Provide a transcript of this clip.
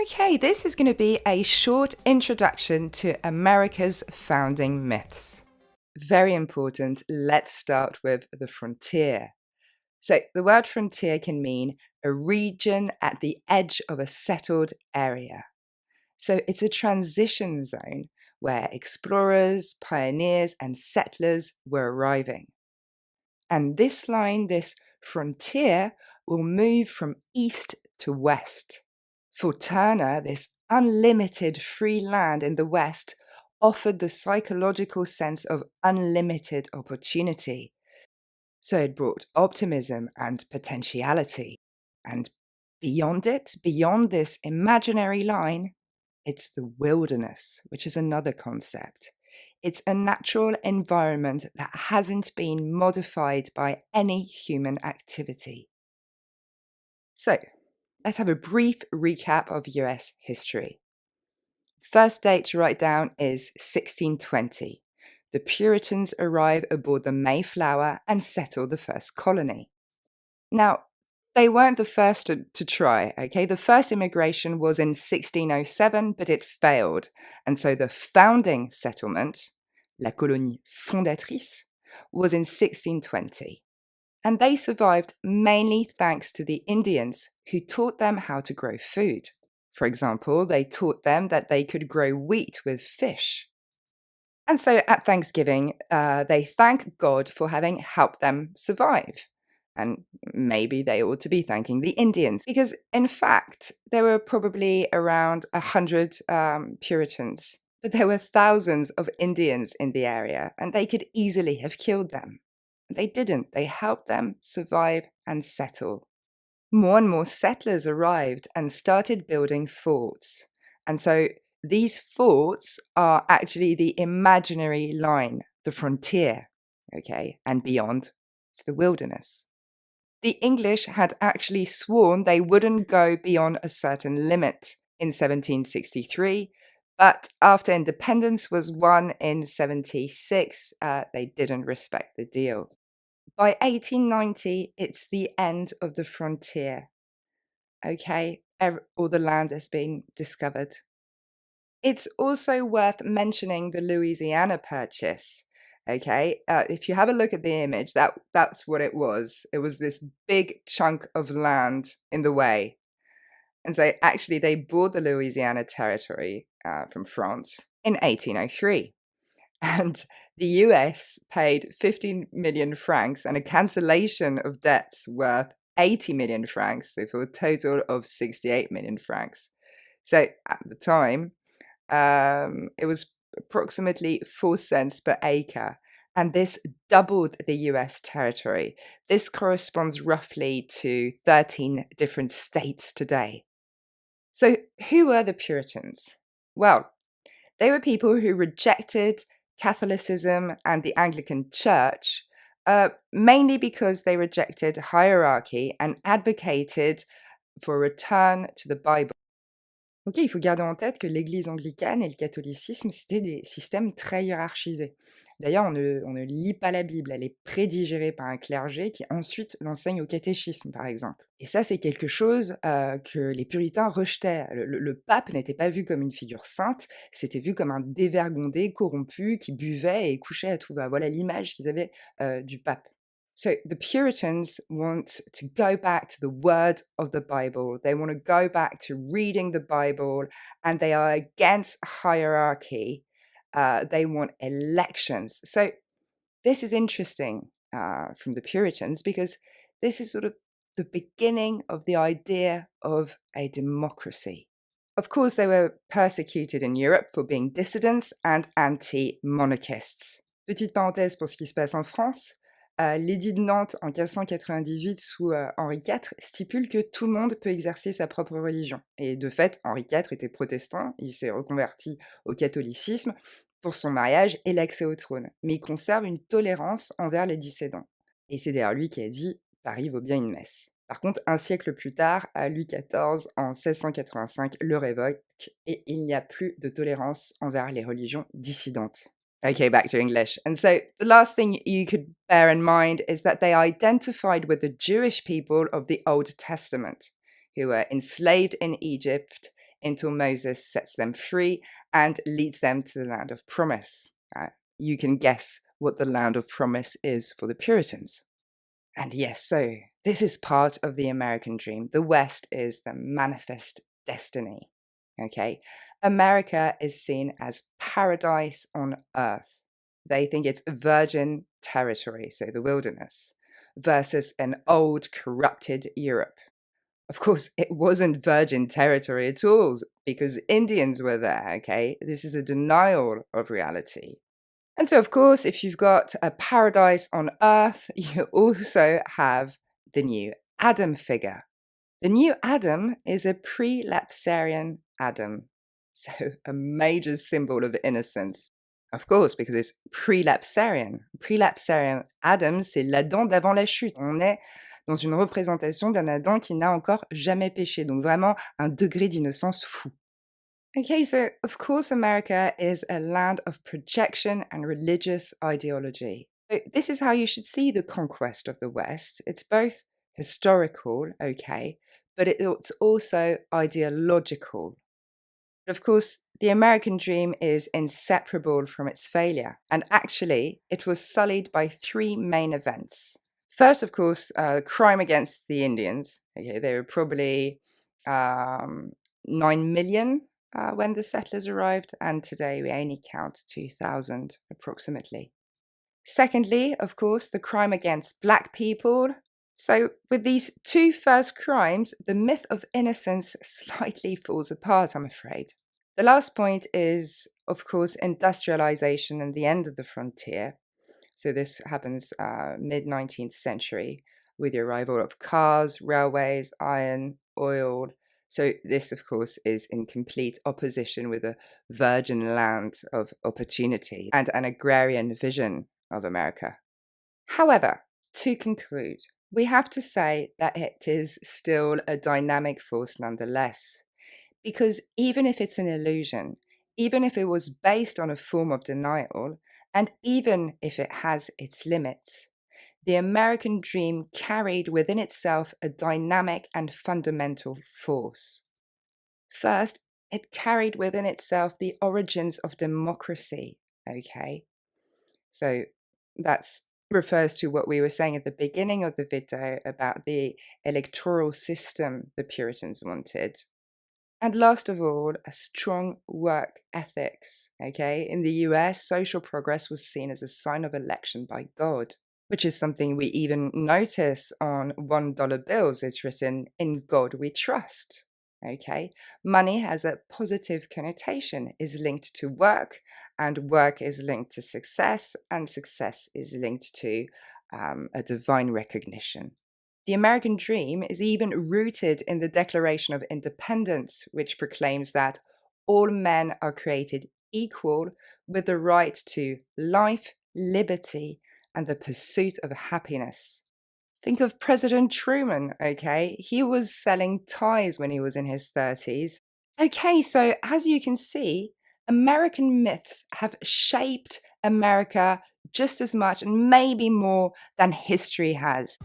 Okay, this is going to be a short introduction to America's founding myths. Very important, let's start with the frontier. So the word frontier can mean a region at the edge of a settled area. So it's a transition zone where explorers, pioneers, and settlers were arriving. And this line, this frontier, will move from east to west. For Turner, this unlimited free land in the West offered the psychological sense of unlimited opportunity. So it brought optimism and potentiality. And beyond it, beyond this imaginary line, it's the wilderness, which is another concept. It's a natural environment that hasn't been modified by any human activity. So, let's have a brief recap of US history. First date to write down is 1620. The Puritans arrive aboard the Mayflower and settle the first colony. Now, they weren't the first to try, okay? The first immigration was in 1607, but it failed. And so the founding settlement, la colonie fondatrice, was in 1620. And they survived mainly thanks to the Indians who taught them how to grow food. For example, they taught them that they could grow wheat with fish. And so at Thanksgiving, they thank God for having helped them survive. And maybe they ought to be thanking the Indians, because in fact, there were probably around 100 Puritans, but there were thousands of Indians in the area, and they could easily have killed them. They didn't. They helped them survive and settle. More and more settlers arrived and started building forts. And so these forts are actually the imaginary line, the frontier, okay? And beyond, it's the wilderness. The English had actually sworn they wouldn't go beyond a certain limit in 1763, but after independence was won in 1776, they didn't respect the deal. By 1890, it's the end of the frontier, okay? All the land has been discovered. It's also worth mentioning the Louisiana Purchase, okay? If you have a look at the image, that's what it was. It was this big chunk of land in the way. And so actually they bought the Louisiana Territory from France in 1803. And the US paid 15 million francs and a cancellation of debts worth 80 million francs, so for a total of 68 million francs. So at the time, it was approximately 4 cents per acre, and this doubled the US territory. This corresponds roughly to 13 different states today. So who were the Puritans? Well, they were people who rejected Catholicism and the Anglican Church, mainly because they rejected hierarchy and advocated for a return to the Bible. Ok, il faut garder en tête que l'Église anglicane et le catholicisme, c'était des systèmes très hiérarchisés. D'ailleurs, on ne lit pas la Bible, elle est prédigérée par un clergé qui ensuite l'enseigne au catéchisme, par exemple. Et ça, c'est quelque chose que les puritains rejetaient. Le pape n'était pas vu comme une figure sainte, c'était vu comme un dévergondé, corrompu, qui buvait et couchait à tout va. Voilà l'image qu'ils avaient du pape. So the Puritans want to go back to the word of the Bible. They want to go back to reading the Bible, and they are against hierarchy. They want elections. So this is interesting from the Puritans because this is sort of the beginning of the idea of a democracy. Of course, they were persecuted in Europe for being dissidents and anti-monarchists. Petite parenthèse pour ce qui se passe en France. L'édit de Nantes en 1598 sous Henri IV stipule que tout le monde peut exercer sa propre religion. Et de fait, Henri IV était protestant, il s'est reconverti au catholicisme pour son mariage et l'accès au trône. Mais il conserve une tolérance envers les dissidents. Et c'est d'ailleurs lui qui a dit « Paris vaut bien une messe ». Par contre, un siècle plus tard, Louis XIV, en 1685, le révoque et il n'y a plus de tolérance envers les religions dissidentes. Okay, back to English. And so the last thing you could bear in mind is that they identified with the Jewish people of the Old Testament, who were enslaved in Egypt until Moses sets them free and leads them to the land of promise. You can guess what the land of promise is for the Puritans. And yes, so this is part of the American dream. The West is the manifest destiny. Okay, America is seen as paradise on earth. They think it's virgin territory, so the wilderness, versus an old, corrupted Europe. Of course, it wasn't virgin territory at all because Indians were there, okay? This is a denial of reality. And so, of course, if you've got a paradise on earth, you also have the new Adam figure. The new Adam is a pre-lapsarian Adam, so a major symbol of innocence. Of course, because it's pre-lapsarian. Pre-lapsarian Adam, c'est l'Adam d'avant la chute. On est dans une représentation d'un Adam qui n'a encore jamais péché, donc vraiment un degré d'innocence fou. Okay, so of course America is a land of projection and religious ideology. So this is how you should see the conquest of the West. It's both historical, okay, but it's also ideological. Of course, the American dream is inseparable from its failure, and actually it was sullied by three main events. First, of course, crime against the Indians. Okay, they were probably 9 million when the settlers arrived, and today we only count 2,000 approximately. Secondly, of course, the crime against Black people. So with these two first crimes, the myth of innocence slightly falls apart, I'm afraid. The last point is, of course, industrialization and the end of the frontier. So this happens mid-19th century with the arrival of cars, railways, iron, oil. So this, of course, is in complete opposition with a virgin land of opportunity and an agrarian vision of America. However, to conclude, we have to say that it is still a dynamic force nonetheless, because even if it's an illusion, even if it was based on a form of denial, and even if it has its limits, the American dream carried within itself a dynamic and fundamental force. First, it carried within itself the origins of democracy, okay? So that refers to what we were saying at the beginning of the video about the electoral system the Puritans wanted. And last of all, a strong work ethics, okay? In the US, social progress was seen as a sign of election by God, which is something we even notice on $1 bills. It's written, "In God we trust," okay? Money has a positive connotation, is linked to work, and work is linked to success, and success is linked to a divine recognition. The American dream is even rooted in the Declaration of Independence, which proclaims that all men are created equal with the right to life, liberty, and the pursuit of happiness. Think of President Truman, okay? He was selling ties when he was in his 30s. Okay, so as you can see, American myths have shaped America just as much and maybe more than history has.